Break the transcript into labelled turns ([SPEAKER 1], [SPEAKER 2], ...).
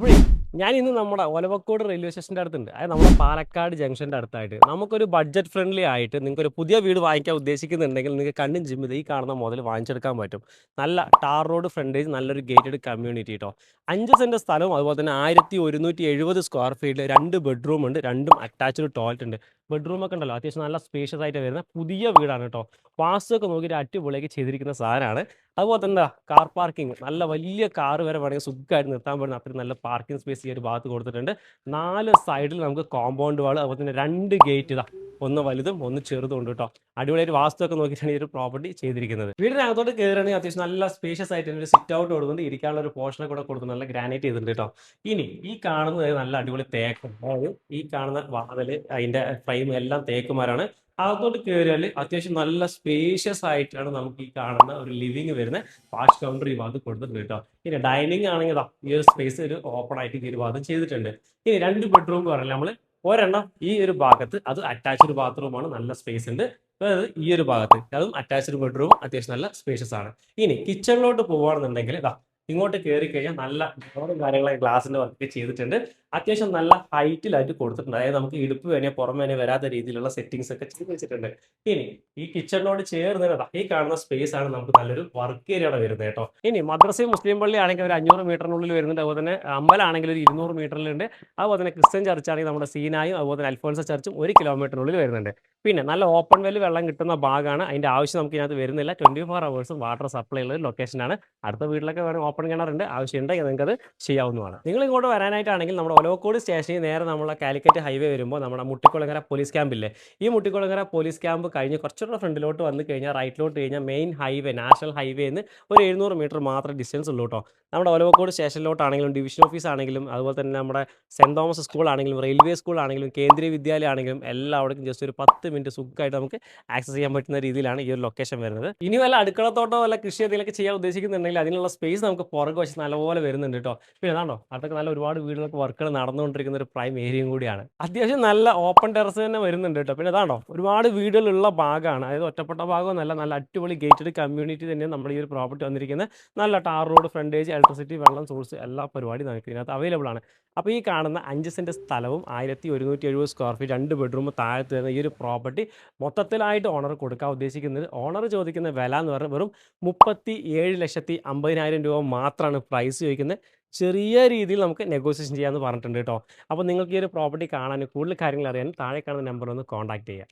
[SPEAKER 1] അപ്പോഴേ ഞാൻ ഇന്ന് നമ്മുടെ ഒലവക്കോട് റെയിൽവേ സ്റ്റേഷൻ്റെ അടുത്തുണ്ട്. അതായത് നമ്മുടെ പാലക്കാട് ജംഗ്ഷൻ്റെ അടുത്തായിട്ട് നമുക്കൊരു ബഡ്ജറ്റ് ഫ്രണ്ട്ലി ആയിട്ട് നിങ്ങൾക്കൊരു പുതിയ വീട് വാങ്ങിക്കാൻ ഉദ്ദേശിക്കുന്നുണ്ടെങ്കിൽ നിങ്ങൾക്ക് കണ്ണും ചിമ്മിത് ഈ കാണുന്ന മുതൽ വാങ്ങിച്ചെടുക്കാൻ പറ്റും. നല്ല ടാർ റോഡ് ഫ്രണ്ടേജ്, നല്ലൊരു ഗേറ്റഡ് കമ്മ്യൂണിറ്റി കേട്ടോ. 5 സെൻറ്റ് സ്ഥലവും അതുപോലെ തന്നെ 1170 സ്ക്വയർ ഫീറ്റിൽ 2 ബെഡ്റൂം ഉണ്ട്, രണ്ടും അറ്റാച്ച്ഡ് ടോയ്ലറ്റ് ഉണ്ട്. ബെഡ്റൂമൊക്കെ ഉണ്ടല്ലോ അത്യാവശ്യം നല്ല സ്പേഷ്യസ് ആയിട്ട് വരുന്ന പുതിയ വീടാണ് കേട്ടോ. വാസ്തുവൊക്കെ നോക്കിയിട്ട് അടിപൊളിയാക്കി ചെയ്തിരിക്കുന്ന സാധനമാണ്. അതുപോലെ തന്നെ കാർ പാർക്കിംഗ്, നല്ല വലിയ കാർ വരെ വേണമെങ്കിൽ സുഖമായിട്ട് നിർത്താൻ പറ്റുന്ന അത്രയും നല്ല പാർക്കിംഗ് സ്പേസ് ഈ ഒരു ഭാഗത്ത് കൊടുത്തിട്ടുണ്ട്. 4 സൈഡിൽ നമുക്ക് കോമ്പൗണ്ട് വാൾ, അതുപോലെ തന്നെ 2 ഗേറ്റ്, ഇതാ ഒന്ന് വലുതും ഒന്ന് ചെറുതും ഉണ്ട് കേട്ടോ. അടിപൊളിയായിട്ട് വാസ്തുവൊക്കെ നോക്കിയിട്ടാണ് ഈ ഒരു പ്രോപ്പർട്ടി ചെയ്തിരിക്കുന്നത്. വീടിനകത്തോട്ട് കയറുകയാണെങ്കിൽ അത്യാവശ്യം നല്ല സ്പേഷ്യസ് ആയിട്ട് ഒരു സിറ്റ് ഔട്ട് കൊടുക്കുന്നുണ്ട്, ഇരിക്കാനുള്ള ഒരു പോർഷനെ കൂടെ കൊടുത്ത് നല്ല ഗ്രാനൈറ്റ് ചെയ്തിട്ടുണ്ട് കേട്ടോ. ഇനി ഈ കാണുന്നത് നല്ല അടിപൊളി തേക്കും, അതായത് ഈ കാണുന്ന വാതില് അതിന്റെ ഫ്രെയിം എല്ലാം തേക്കുമാരാണ്. അകത്തോട്ട് കയറിയാൽ അത്യാവശ്യം നല്ല സ്പേഷ്യസ് ആയിട്ടാണ് നമുക്ക് ഈ കാണുന്ന ഒരു ലിവിങ് വരുന്നത്. വാഷ് കൗണ്ടർ ഈ ഭാഗത്ത് കൊടുത്തിട്ടുണ്ട് കേട്ടോ. ഇനി ഡൈനിങ് ആണെങ്കിൽ ഈ ഒരു സ്പേസ് ഒരു ഓപ്പൺ ആയിട്ട് ഈ ഒരു ഭാഗത്ത് ചെയ്തിട്ടുണ്ട്. ഇനി 2 ബെഡ്റൂം പറഞ്ഞാൽ നമ്മൾ ഒരെണ്ണം ഈ ഒരു ഭാഗത്ത് അത് അറ്റാച്ച്ഡ് ബാത്റൂമാണ്, നല്ല സ്പേസ് ഉണ്ട്. അതായത് ഈ ഒരു ഭാഗത്ത് അതും അറ്റാച്ച്ഡ് ബെഡ്റൂം അത്യാവശ്യം നല്ല സ്പേഷ്യസ് ആണ്. ഇനി കിച്ചണിലോട്ട് പോകുകയാണെന്നുണ്ടെങ്കിൽ ഇതാ ഇങ്ങോട്ട് കയറി കഴിഞ്ഞാൽ നല്ല ഡോറും കാര്യങ്ങളൊക്കെ ഗ്ലാസിന്റെ വർക്ക് ചെയ്തിട്ടുണ്ട്. അത്യാവശ്യം നല്ല ഹൈറ്റിലായിട്ട് കൊടുത്തിട്ടുണ്ട്. അതായത് നമുക്ക് ഇടുപ്പ് വേനയോ പുറമേ വേനയോ വരാത്ത രീതിയിലുള്ള സെറ്റിംഗ്സ് ഒക്കെ ചെയ്ത് വെച്ചിട്ടുണ്ട്. ഇനി ഈ കിച്ചണിനോട് ചേർന്ന് ഈ കാണുന്ന സ്പേസ് ആണ് നമുക്ക് നല്ലൊരു വർക്ക് ഏരിയ വരുന്നത് കേട്ടോ. ഇനി മദ്രസയും മുസ്ലിം പള്ളി ആണെങ്കിൽ ഒരു 500 മീറ്ററിനുള്ളിൽ വരുന്നുണ്ട്. അതുപോലെ തന്നെ അമ്പലമാണെങ്കിൽ ഒരു 200 മീറ്ററിലുണ്ട്. അതുപോലെ തന്നെ ക്രിസ്ത്യൻ ചർച്ച് ആണെങ്കിൽ നമ്മുടെ സീനായും അതുപോലെ തന്നെ അൽഫോൻസ ചർച്ചും 1 കിലോമീറ്ററിനുള്ളിൽ വരുന്നുണ്ട്. പിന്നെ നല്ല ഓപ്പൺ വെൽ വെള്ളം കിട്ടുന്ന ഭാഗമാണ്. അതിന്റെ ആവശ്യം നമുക്ക് ഇതിനകത്ത് വരുന്നില്ല. 24 അവേഴ്സും വാട്ടർ സപ്ലൈ ഉള്ള ഒരു ലൊക്കേഷനാണ്. അടുത്ത വീട്ടിലൊക്കെ വേണം ഓപ്പൺ കിണറുണ്ട്, ആവശ്യമുണ്ടെങ്കിൽ നിങ്ങൾക്ക് അത് ചെയ്യാവുന്നതാണ്. നിങ്ങൾ ഇങ്ങോട്ട് വരാനായിട്ടാണെങ്കിൽ നമ്മുടെ ഒലവക്കോട് സ്റ്റേഷനിൽ നേരെ നമ്മളെ കാലിക്കറ്റ് ഹൈവേ വരുമ്പോൾ നമ്മുടെ മുട്ടിക്കുളങ്ങര പോലീസ് ക്യാമ്പില്ലേ, ഈ മുട്ടിക്കുളങ്ങര പോലീസ് ക്യാമ്പ് കഴിഞ്ഞ് കുറച്ചുകൂടെ ഫ്രണ്ടിലോട്ട് വന്ന് കഴിഞ്ഞാൽ റൈറ്റിലോട്ട് കഴിഞ്ഞാൽ മെയിൻ ഹൈവേ, നാഷണൽ ഹൈവേന്ന് ഒരു 700 മീറ്റർ മാത്രമേ ഡിസ്റ്റൻസ് ഉള്ളൂ കേട്ടോ. നമ്മുടെ ഒലവക്കോട് സ്റ്റേഷനിലോട്ടാണെങ്കിലും ഡിവിഷൻ ഓഫീസ് ആണെങ്കിലും അതുപോലെ തന്നെ നമ്മുടെ സെന്റ് തോമസ് സ്കൂൾ ആണെങ്കിലും റെയിൽവേ സ്കൂൾ ആണെങ്കിലും കേന്ദ്രീയ വിദ്യാലയം ആണെങ്കിലും എല്ലാവിടേക്കും ജസ്റ്റ് ഒരു 10 മിനിറ്റ് സുഖമായിട്ട് നമുക്ക് ആക്സസ് ചെയ്യാൻ പറ്റുന്ന രീതിയിലാണ് ഈ ഒരു ലൊക്കേഷൻ വരുന്നത്. ഇനി വല്ല അടുക്കളത്തോട്ടോ വല്ല കൃഷി എന്തെങ്കിലുമൊക്കെ ചെയ്യാൻ ഉദ്ദേശിക്കുന്നുണ്ടെങ്കിൽ അതിനുള്ള സ്പേസ് നമുക്ക് പുറകെ വശം നല്ലപോലെ വരുന്നുണ്ട് കേട്ടോ. പിന്നെ അതാണോ അതൊക്കെ നല്ല ഒരുപാട് വീടുകൾക്ക് വർക്കുകൾ നടന്നുകൊണ്ടിരിക്കുന്ന ഒരു പ്രൈം ഏരിയയും കൂടിയാണ്. അത്യാവശ്യം നല്ല ഓപ്പൺ ടെറസ് തന്നെ വരുന്നുണ്ട് കേട്ടോ. പിന്നെ അതാണോ ഒരുപാട് വീടുകളുള്ള ഭാഗമാണ്, അതായത് ഒറ്റപ്പെട്ട ഭാഗമൊന്നല്ല, നല്ല അടിപൊളി ഗേറ്റഡ് കമ്മ്യൂണിറ്റി തന്നെയാണ് നമ്മുടെ ഈ ഒരു പ്രോപ്പർട്ടി വന്നിരിക്കുന്നത്. നല്ല ടാർ റോഡ് ഫ്രണ്ടേജ്, ഇലക്ട്രിസിറ്റി, വെള്ളം സോഴ്സ് എല്ലാ പരിപാടി നമുക്ക് ഇതിനകത്ത് അവൈലബിൾ ആണ്. അപ്പോൾ ഈ കാണുന്ന 5 സെൻറ്റ് സ്ഥലവും 1170 സ്ക്വയർ ഫീറ്റ് 2 ബെഡ്റൂം താഴത്ത് വരുന്ന ഈ ഒരു പ്രോപ്പർട്ടി മൊത്തത്തിലായിട്ട് ഓണർ കൊടുക്കാൻ ഉദ്ദേശിക്കുന്നത്, ഓണർ ചോദിക്കുന്ന വില എന്ന് പറഞ്ഞാൽ വെറും 37,50,000 രൂപ മാത്രമാണ് പ്രൈസ് ചോദിക്കുന്നത്. ചെറിയ രീതിയിൽ നമുക്ക് നെഗോസിയേഷൻ ചെയ്യാമെന്ന് പറഞ്ഞിട്ടുണ്ട് കേട്ടോ. അപ്പോൾ നിങ്ങൾക്ക് ഈ ഒരു പ്രോപ്പർട്ടി കാണാൻ കൂടുതൽ കാര്യങ്ങൾ അറിയാൻ താഴെ കാണുന്ന നമ്പർ ഒന്ന് കോൺടാക്ട് ചെയ്യുക.